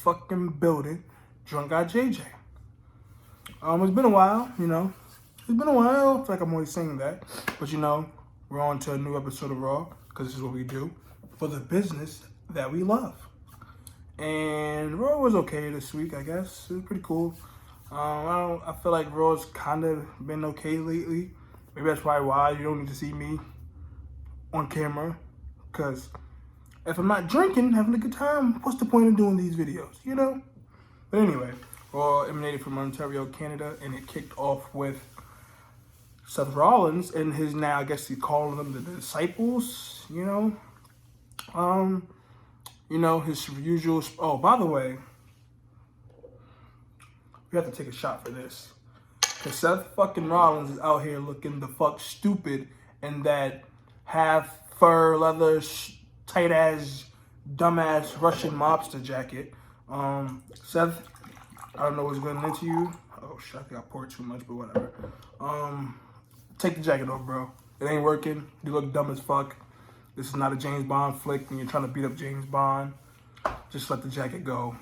fucking building. Drunk Guy JJ. It's been a while, you know. It's been a while. I feel like I'm always saying that. But, you know, we're on to a new episode of Raw because this is what we do for the business that we love. And Raw was okay this week, I guess. It was pretty cool. I feel like Raw's kind of been okay lately. Maybe that's probably why you don't need to see me on camera. Because if I'm not drinking, having a good time, what's the point of doing these videos, you know? But anyway, Raw emanated from Ontario, Canada, and it kicked off with Seth Rollins and his, now I guess he's calling them the disciples, you know? You know, his usual, oh, by the way, we have to take a shot for this. Because Seth fucking Rollins is out here looking the fuck stupid in that half fur, leather, tight-ass, dumbass Russian mobster jacket. Seth, I don't know what's going into you. Oh, shit, I think I poured too much, but whatever. Take the jacket off, bro. It ain't working. You look dumb as fuck. This is not a James Bond flick when you're trying to beat up James Bond. Just let the jacket go.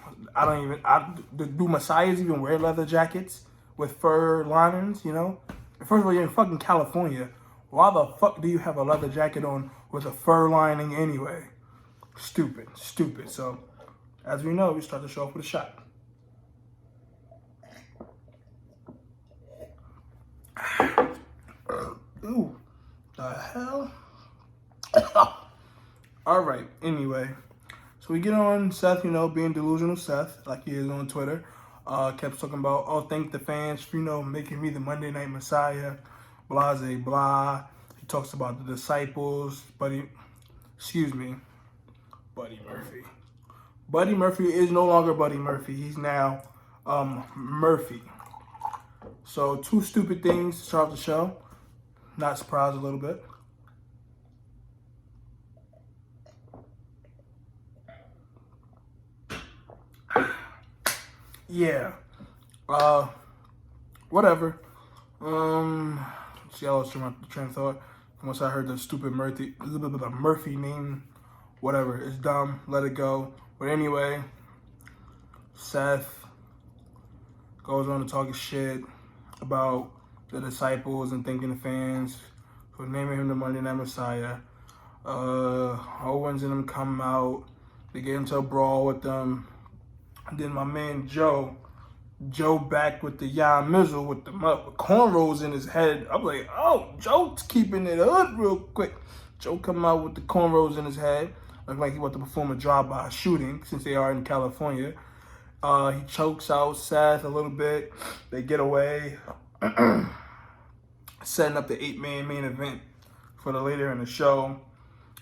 Do Messiahs even wear leather jackets with fur linings, you know? First of all, you're in fucking California. Why the fuck do you have a leather jacket on with a fur lining anyway? Stupid. So, as we know, we start the show off with a shot. Ooh, the hell? All right, anyway. So we get on Seth, you know, being delusional Seth, like he is on Twitter. Kept talking about, oh, thank the fans for, you know, making me the Monday Night Messiah, blah, blah. He talks about the disciples, Buddy Murphy. Buddy Murphy is no longer Buddy Murphy. He's now Murphy. So, two stupid things to start the show. Not surprised a little bit. Yeah. Whatever. See, I lost my train of thought. Once I heard the stupid Murphy name, whatever. It's dumb. Let it go. But anyway, Seth goes on to talk shit about the disciples and thanking the fans for naming him the Monday Night Messiah. Owens and them come out. They get into a brawl with them. And then my man Joe back with the Yon Mizzle with the cornrows in his head. I'm like, oh, Joe's keeping it hood real quick. Joe come out with the cornrows in his head. Look like he about to perform a drive-by shooting since they are in California. He chokes out Seth a little bit. They get away. Setting up the 8-man main event for the later in the show.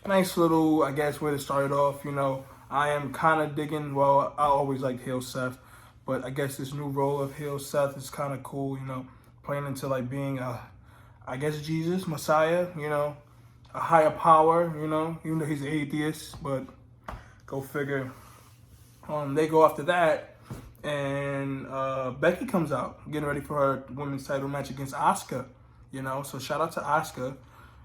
Nice little, I guess, way to start it off, you know. I am kind of digging, well, I always liked heel Seth, but I guess this new role of heel Seth is kind of cool, you know, playing into like being I guess Jesus, Messiah, you know, a higher power, you know, even though he's an atheist, but go figure. They go after that, and Becky comes out, getting ready for her women's title match against Asuka, you know, so shout out to Asuka.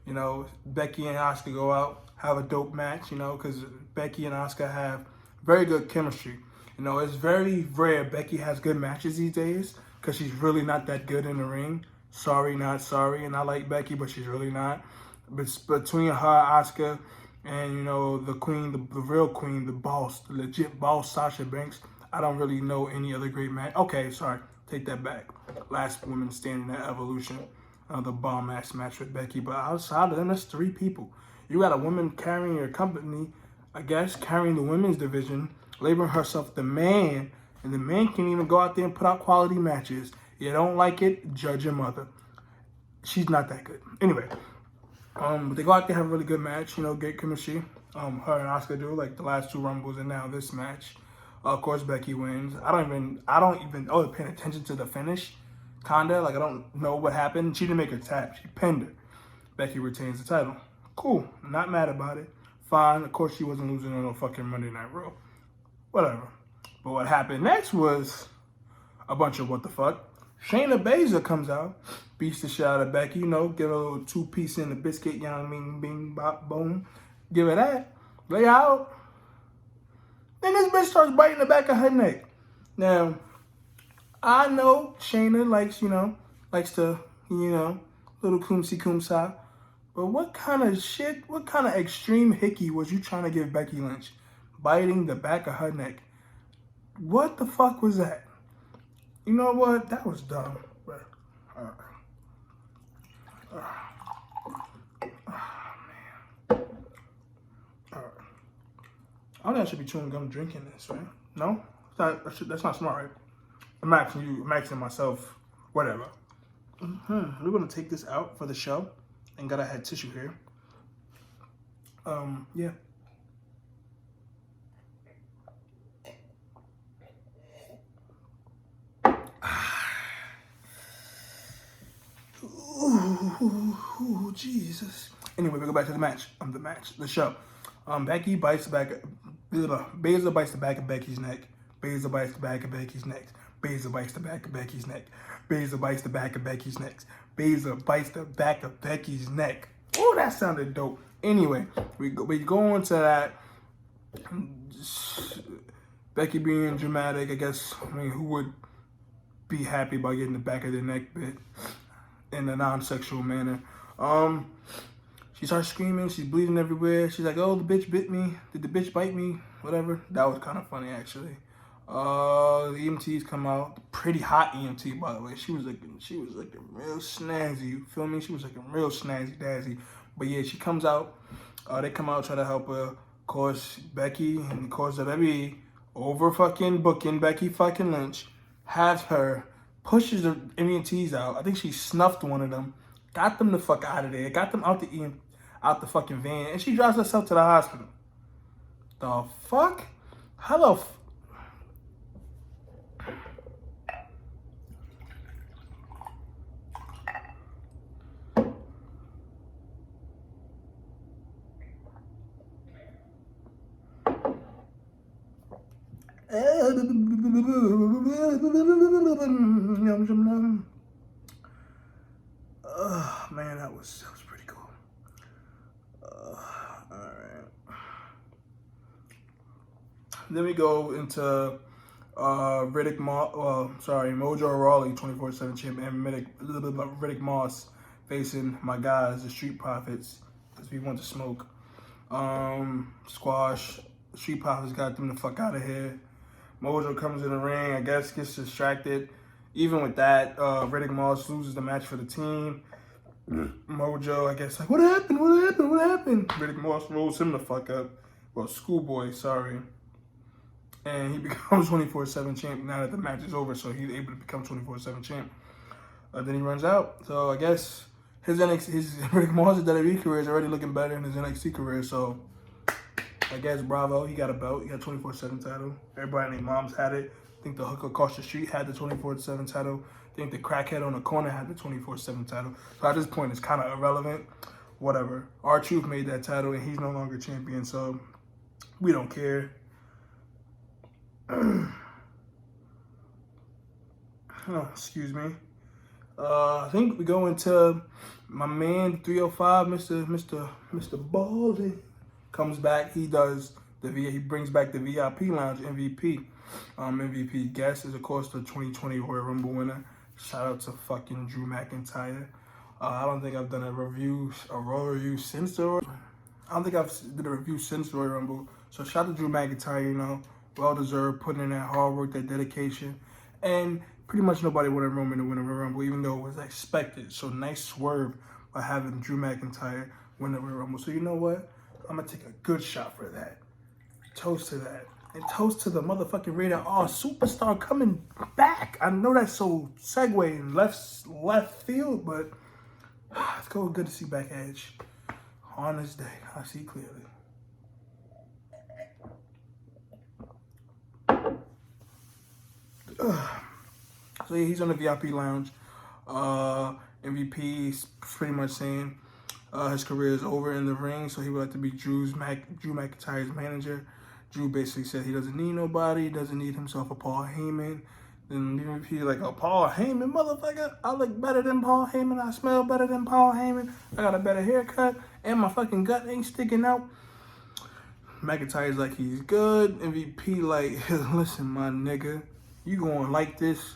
You know, Becky and Asuka go out, have a dope match, you know, because Becky and Asuka have very good chemistry. You know, it's very rare Becky has good matches these days because she's really not that good in the ring. Sorry, not sorry. And I like Becky, but she's really not. But between her, Asuka, and, you know, the queen, the real queen, the boss, the legit boss, Sasha Banks, I don't really know any other great match. Okay, sorry. Take that back. Last woman standing at Evolution. The bomb-ass match with Becky. But outside of them, that's 3 people. You got a woman carrying your company, I guess, carrying the women's division, labeling herself the man, and the man can't even go out there and put out quality matches. You don't like it, judge your mother. She's not that good. Anyway, but they go out there, have a really good match, you know, great chemistry. Her and Asuka do, like the last 2 Rumbles, and now this match. Of course, Becky wins. I don't even paying attention to the finish. Kinda, like I don't know what happened. She didn't make her tap. She pinned her. Becky retains the title. Cool. Not mad about it. Fine. Of course, she wasn't losing on no fucking Monday Night Raw. Whatever. But what happened next was a bunch of what the fuck. Shayna Baszler comes out, beats the shit out of Becky, you know, give her a little 2-piece in the biscuit, yang, ming, bing, bop, boom. Give her that. Lay out. Then this bitch starts biting the back of her neck. Now, I know Shayna likes to, little kumsi. But what kind of shit, what kind of extreme hickey was you trying to give Becky Lynch? Biting the back of her neck. What the fuck was that? You know what? That was dumb. But, man. I think I should be chewing gum drinking this, right? No? That's not smart, right? I'm asking myself, whatever. We're going to take this out for the show. And gotta have tissue here. Yeah. Ooh, Jesus. Anyway, we go back to the match. The show. Becky bites the back. Baszler bites the back of Becky's neck. Baszler bites the back of Becky's neck. Baszler bites the back of Becky's neck. Baszler bites the back of Becky's neck. Baszler bites the back of Becky's neck. Oh, that sounded dope. Anyway, we go into that. Becky being dramatic, I guess. I mean, who would be happy about getting the back of their neck bit in a non-sexual manner? She starts screaming. She's bleeding everywhere. She's like, "Oh, the bitch bit me. Did the bitch bite me? Whatever." That was kind of funny, actually. The EMTs come out. Pretty hot EMT, by the way. She was looking real snazzy. You feel me? She was looking real snazzy dazzy. But yeah, she comes out. They come out, try to help her. Of course, Becky, and of course, WWE over fucking booking Becky fucking Lynch, has her, pushes the EMTs out. I think she snuffed one of them, got them the fuck out of there, got them out the fucking van, and she drives herself to the hospital. The fuck? How the man, that was pretty cool. All right. Then we go into Mojo Rawley, 24/7 champion, and Riddick Moss facing my guys, the Street Profits, because we want to smoke. Squash. Street Profits got them the fuck out of here. Mojo comes in the ring, I guess gets distracted. Even with that, Riddick Moss loses the match for the team. Mojo, I guess, like, what happened? Riddick Moss rolls him the fuck up. Well, Schoolboy, sorry. And he becomes 24/7 champ now that the match is over, so he's able to become 24/7 champ. Then he runs out. So I guess his Riddick Moss' WWE career is already looking better than his NXT career, so I guess bravo, he got a belt. He got 24/7 title. Everybody and their moms had it. I think the hooker across the street had the 24/7 title. I think the crackhead on the corner had the 24/7 title. So at this point, it's kind of irrelevant. Whatever. R-Truth made that title, and he's no longer champion, so we don't care. Oh, excuse me. I think we go into my man 305, Mr. Baldy. Comes back, he brings back the VIP lounge MVP. MVP guest is, of course, the 2020 Royal Rumble winner. Shout out to fucking Drew McIntyre. I don't think I've done a Raw review since the Royal Rumble. So shout out to Drew McIntyre, well deserved, putting in that hard work, that dedication. And pretty much nobody wanted Roman to win a Royal Rumble, even though it was expected. So nice swerve by having Drew McIntyre win the Royal Rumble. So you know what? I'm going to take a good shot for that. Toast to that. And toast to the motherfucking Raider. Oh, superstar coming back. I know that's so segue in left field, but it's good to see back Edge on this day. I see clearly. So yeah, he's on the VIP lounge. MVP is pretty much saying his career is over in the ring, so he would like to be Drew McIntyre's manager. Drew basically said he doesn't need nobody, doesn't need himself a Paul Heyman. Then MVP like, oh, Paul Heyman, motherfucker, I look better than Paul Heyman, I smell better than Paul Heyman, I got a better haircut, and my fucking gut ain't sticking out. McIntyre's like he's good. MVP like, listen, my nigga, you gonna like this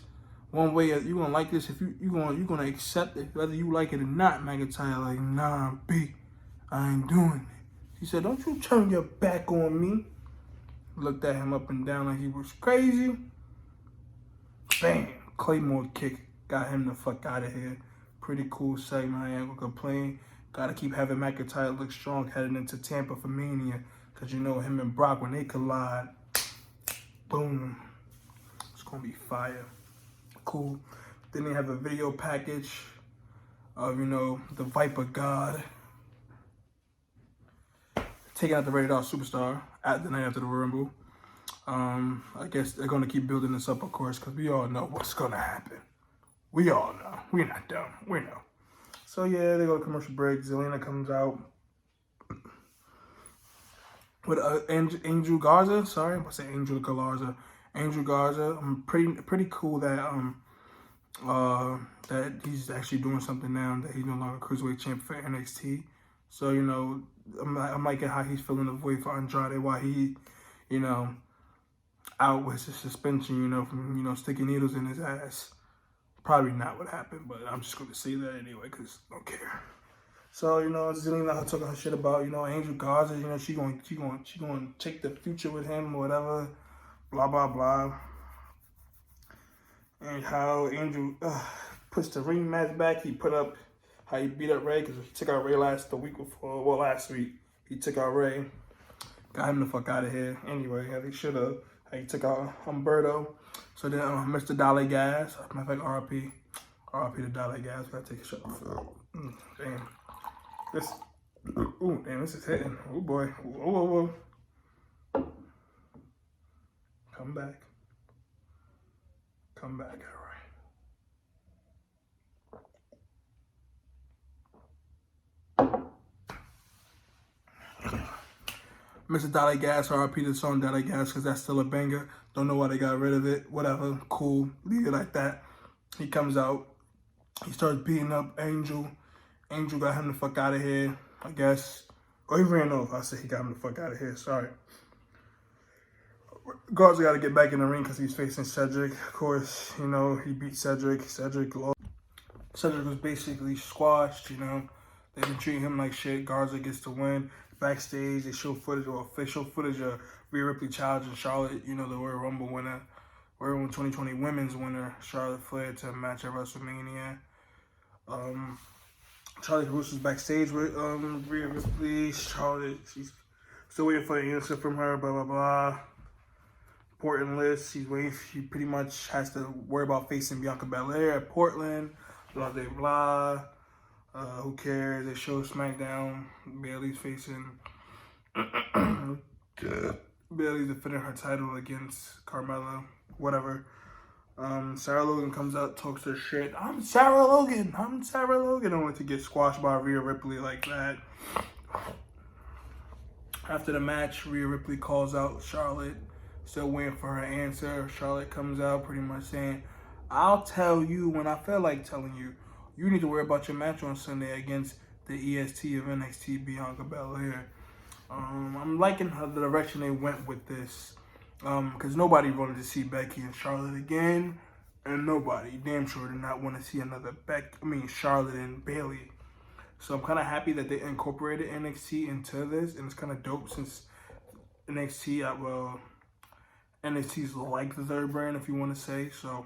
one way. You gonna like this if you gonna accept it whether you like it or not. McIntyre like, nah, B, I ain't doing it. He said, don't you turn your back on me. Looked at him up and down like he was crazy. Bam, Claymore kick got him the fuck out of here. Pretty cool segment. I ain't gonna complain. Gotta keep having McIntyre look strong heading into Tampa for Mania. Because you know him and Brock, when they collide, boom, it's going to be fire. Cool. Then they have a video package of, you know, the Viper God taking out the Rated R Superstar at the night after the Rumble. I guess they're going to keep building this up, of course, because we all know what's going to happen. We all know. We're not dumb. We know. So, yeah, they go to commercial break. Zelina comes out with Angel Garza. Sorry, I say Angel Galarza. Angel Garza. Pretty cool that that he's actually doing something now, that he's no longer cruiserweight champ for NXT. So, you know, I'm liking how he's filling the void for Andrade while he, you know, out with his suspension, you know, from, you know, sticking needles in his ass. Probably not what happened, but I'm just going to say that anyway because I don't care. So, you know, Zelina talking her shit about, you know, Angel Garza, you know, she going to take the future with him or whatever, blah, blah, blah. And how Angel puts the ring match back. He put up, how he beat up Ray, because he took out Ray last week. He took out Ray. Got him the fuck out of here. Anyway, how they should have. How he took out Humberto. So then Mr. Dale Gas, matter of fact, RP to Dale Gas. Gotta take a shot. Damn. This is hitting. Oh boy. Whoa. Come back, all right. Mr. Dale Gas, RP the song Dale Gas, because that's still a banger. Don't know why they got rid of it. Whatever. Cool. Leave it like that. He comes out. He starts beating up Angel. Angel got him the fuck out of here, I guess. Or he ran off. I said he got him the fuck out of here. Sorry. Garza got to get back in the ring because he's facing Cedric. Of course, you know, he beat Cedric. Cedric lost. Cedric was basically squashed, you know. They didn't treat him like shit. Garza gets to win. Backstage, they show footage or official footage of Rhea Ripley challenging Charlotte, you know, the Royal Rumble winner, Royal Rumble 2020 women's winner, Charlotte Flair, to a match at WrestleMania. Charlotte Russo's backstage with Rhea Ripley. Charlotte, she's still waiting for an answer from her, blah, blah, blah. Important list. She's waiting. She pretty much has to worry about facing Bianca Belair at Portland, blah, blah, blah. Who cares? They show SmackDown. Bayley's facing... Bayley's defending her title against Carmella. Whatever. Sarah Logan comes out, talks her shit. I'm Sarah Logan. Only to get squashed by Rhea Ripley like that. After the match, Rhea Ripley calls out Charlotte. Still waiting for her answer. Charlotte comes out pretty much saying, I'll tell you when I feel like telling you. You need to worry about your match on Sunday against the EST of NXT, Bianca Belair. I'm liking the direction they went with this. Because nobody wanted to see Becky and Charlotte again. And nobody, damn sure, did not want to see another Charlotte and Bayley. So I'm kind of happy that they incorporated NXT into this. And it's kind of dope since NXT's like the third brand, if you want to say. So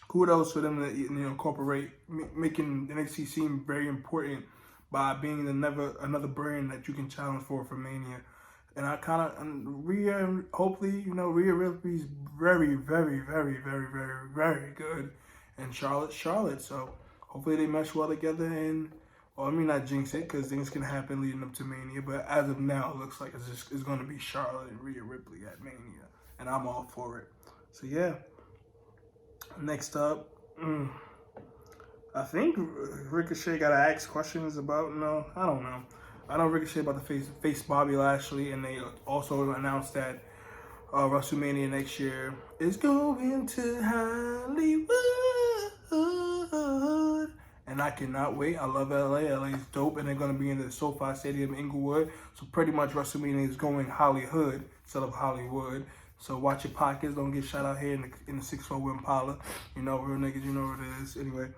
kudos for them to, you know, incorporate, making NXT seem very important by being another brand that you can challenge for Mania. And I kind of, Rhea, hopefully, you know, Rhea Ripley's very, very, very, very, very, very good. And Charlotte. So hopefully they mesh well together. And, well, I mean, not jinx it, because things can happen leading up to Mania. But as of now, it looks like it's going to be Charlotte and Rhea Ripley at Mania. And I'm all for it. So, yeah. Next up, I think Ricochet got to ask questions about, no, I don't know. I know Ricochet about to face Bobby Lashley, and they also announced that WrestleMania next year is going to Hollywood. and I cannot wait. I love LA. LA is dope, and they're going to be in the SoFi Stadium, Inglewood. So pretty much WrestleMania is going Hollywood instead of Hollywood. So watch your pockets. Don't get shot out here in the 6'4" Impala. You know, real niggas, you know what it is. Anyway,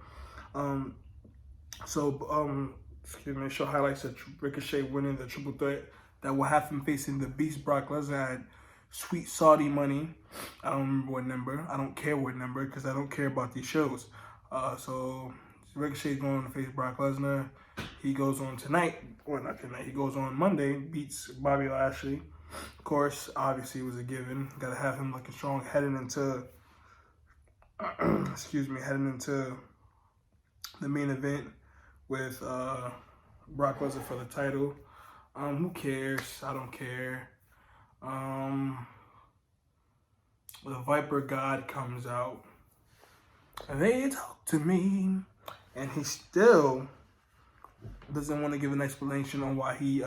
excuse me, show highlights of Ricochet winning the triple threat that will have him facing the Beast Brock Lesnar at Sweet Saudi Money. I don't remember what number. I don't care what number because I don't care about these shows. So Ricochet's going to face Brock Lesnar. He goes on tonight, or not tonight. He goes on Monday, beats Bobby Lashley. Of course, obviously it was a given. Got to have him looking strong heading into, heading into the main event with Brock Lesnar for the title. Who cares? I don't care. The Viper God comes out and they talk to me, and he still doesn't want to give an explanation on why he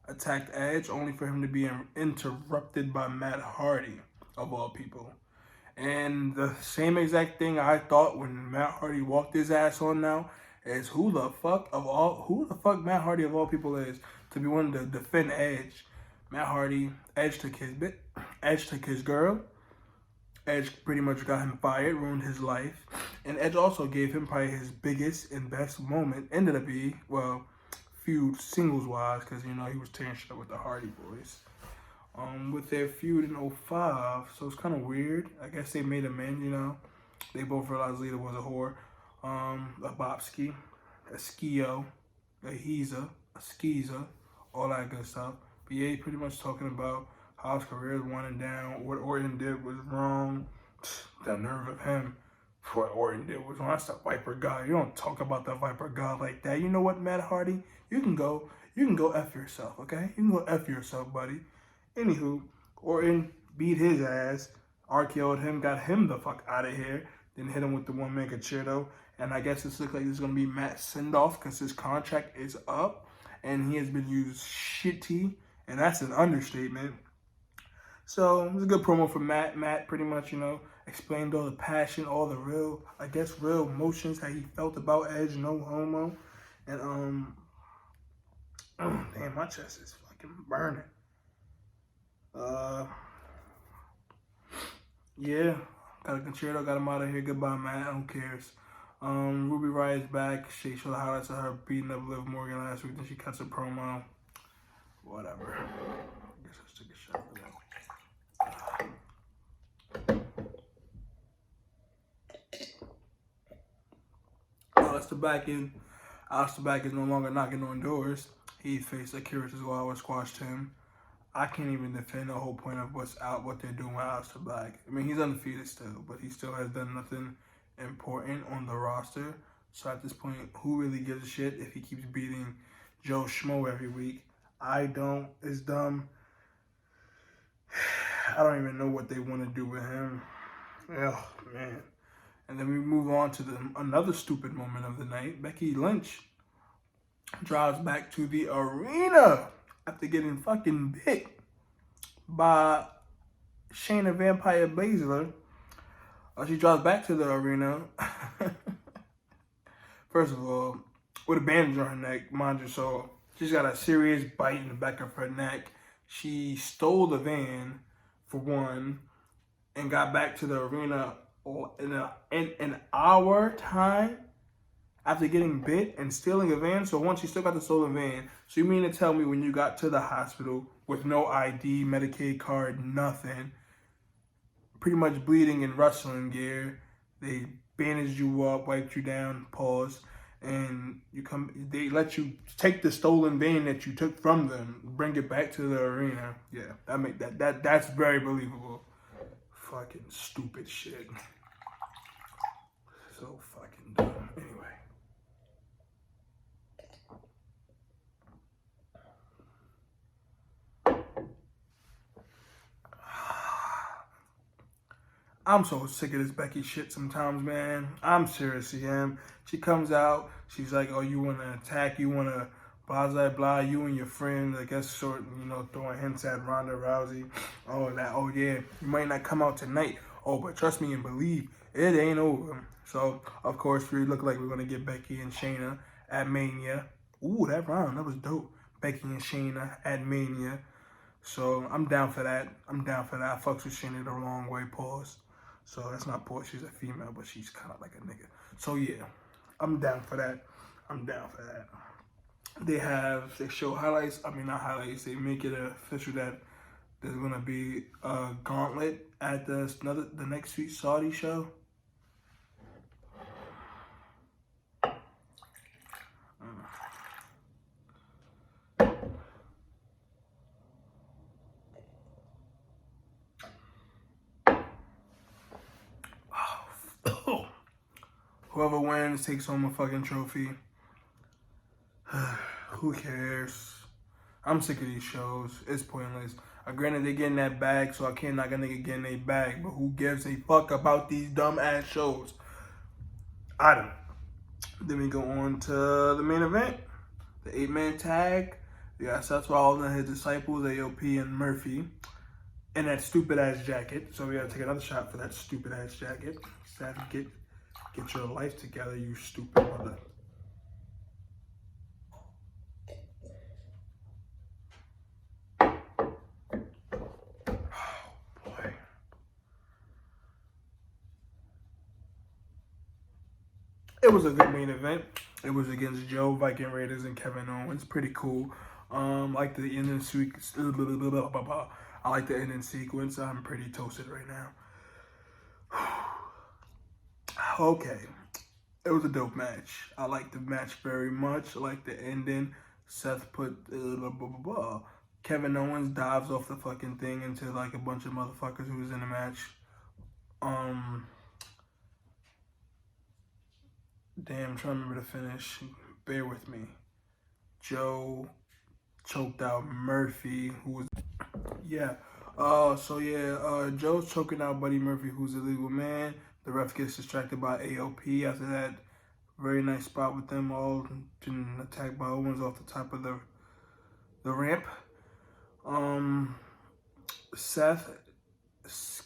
attacked Edge, only for him to be interrupted by Matt Hardy, of all people. And the same exact thing I thought when Matt Hardy walked his ass on now is who the fuck Matt Hardy of all people is to be one to defend Edge. Matt Hardy, Edge took his girl. Edge pretty much got him fired, ruined his life. And Edge also gave him probably his biggest and best moment in WWE, well, feud singles-wise, because, you know, he was tearing shit up with the Hardy Boys. With their feud in 05, so it's kind of weird. I guess they made amends, you know. They both realized Lita was a whore. A Bobski, a Skio, a Heeza, a Skeezer, all that good stuff. But yeah, pretty much talking about how his career is winding down, what Orton did was wrong. The nerve of him. What Orton did was wrong. That's the Viper God. You don't talk about the Viper God like that. You know what, Matt Hardy? You can go F yourself, okay? You can go F yourself, buddy. Anywho, Orton beat his ass, RKO'd him, got him the fuck out of here, then hit him with the one-man concerto. And I guess this looks like this is going to be Matt's send-off because his contract is up and he has been used shitty, and that's an understatement. So it was a good promo for Matt. Matt pretty much, you know, explained all the passion, all the real emotions that he felt about Edge, no homo. And damn, my chest is fucking burning. Yeah, got a concerto, got him out of here. Goodbye, Matt. Who cares? Ruby Riot's back. She showed the highlights of her beating up Liv Morgan last week. Then she cuts a promo. Whatever. I guess let's take a shot for that. Alistair Black is no longer knocking on doors. He faced Akira Tozawa, squashed him. I can't even defend the whole point of what they're doing with Alistair Black. I mean, he's undefeated still, but he still has done nothing important on the roster. So at this point, who really gives a shit if he keeps beating Joe Schmo every week? I don't. It's dumb. I don't even know what they want to do with him. Oh, man. And then we move on to another stupid moment of the night. Becky Lynch drives back to the arena after getting fucking bit by Shayna Vampire Baszler. She drives back to the arena. First of all, with a bandage on her neck, mind you, so she's got a serious bite in the back of her neck. She stole the van, for one, and got back to the arena in an hour time after getting bit and stealing a van. So once, you still got the stolen van. So you mean to tell me when you got to the hospital with no ID, Medicaid card, nothing, pretty much bleeding in wrestling gear, they bandaged you up, wiped you down, pause, and they let you take the stolen van that you took from them, bring it back to the arena. Yeah, that's very believable. Fucking stupid shit. So fucking dumb. Anyway. I'm so sick of this Becky shit sometimes, man. I'm seriously am. She comes out, she's like, oh, you want to attack, you want to blah, blah, blah, you and your friend, I guess, sort of, you know, throwing hints at Ronda Rousey. Oh, yeah, you might not come out tonight. Oh, but trust me and believe, it ain't over. So, of course, we look like we're going to get Becky and Shayna at Mania. Ooh, that round, that was dope. Becky and Shayna at Mania. So, I'm down for that. I fucks with Shayna the wrong way, pause. So, that's not pause. She's a female, but she's kind of like a nigga. So, yeah, I'm down for that. They show highlights. I mean, not highlights. They make it official that there's gonna be a gauntlet at the next week's Saudi show. Whoever wins takes home a fucking trophy. Who cares? I'm sick of these shows. It's pointless. Granted, they getting that bag, so I can't knock a nigga getting a bag. But who gives a fuck about these dumb ass shows? I don't. Then we go on to the main event, the 8-man tag. We got Seth Rollins and his disciples, AOP and Murphy, in that stupid ass jacket. So we gotta take another shot for that stupid ass jacket. Seth, get your life together, you stupid mother. It was a good main event. It was against Joe, Viking Raiders, and Kevin Owens. Pretty cool. Like the ending sequence. I like the ending sequence. I'm pretty toasted right now. Okay. It was a dope match. I liked the match very much. I liked the ending. Seth put Kevin Owens dives off the fucking thing into like a bunch of motherfuckers who was in the match. Damn, I'm trying to remember the finish. Bear with me. Joe choked out Murphy, who was Joe's choking out Buddy Murphy, who's a legal man. The ref gets distracted by AOP. After that, very nice spot with them all getting attacked by Owens off the top of the ramp. Seth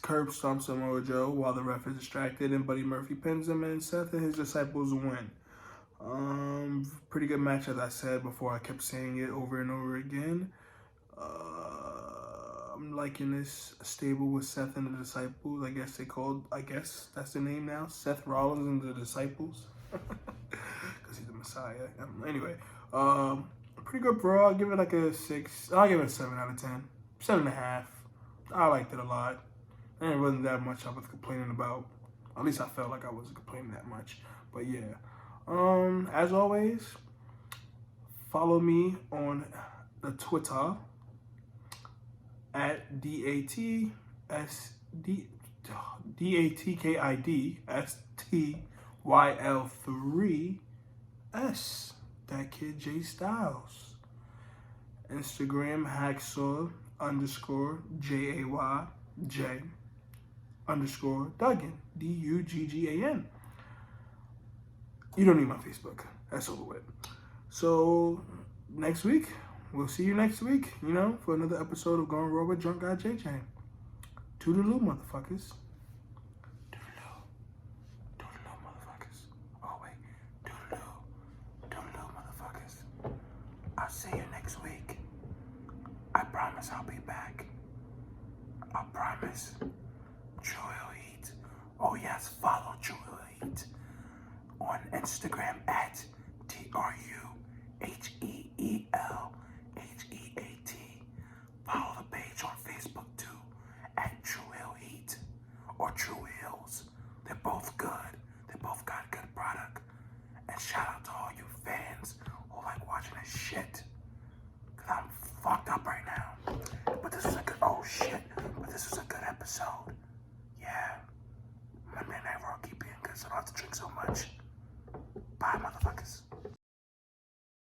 curb stomps Samoa Joe while the ref is distracted, and Buddy Murphy pins him, and Seth and his disciples win. Pretty good match, as I said before. I kept saying it over and over again. I'm liking this stable with Seth and the disciples. I guess that's the name now. Seth Rollins and the disciples, because he's the Messiah. Anyway, pretty good, bro. I'll give it like a 6. I'll give it a 7 out of 10. 7.5. I liked it a lot. And it wasn't that much I was complaining about. At least I felt like I wasn't complaining that much. But yeah. As always, follow me on the Twitter at DATKIDSTYL3S. That kid J Styles. Instagram hacksaw_JAYJ_Duggan. DUGGAN. You don't need my Facebook. That's over with. So next week, we'll see you next week, for another episode of Going Raw with Drunk Guy JJ. Toodaloo, motherfuckers. Toodaloo, motherfuckers. Oh, wait. Toodaloo, motherfuckers. I'll see you next week. I promise I'll be back. I promise. Joel Heat. Oh, yes, follow Joel Heat on Instagram at TRUHEELHEAT. Follow the page on Facebook too at True Hill Heat or True Hills. They're both good. They both got good product. And shout out to all you fans who like watching this shit.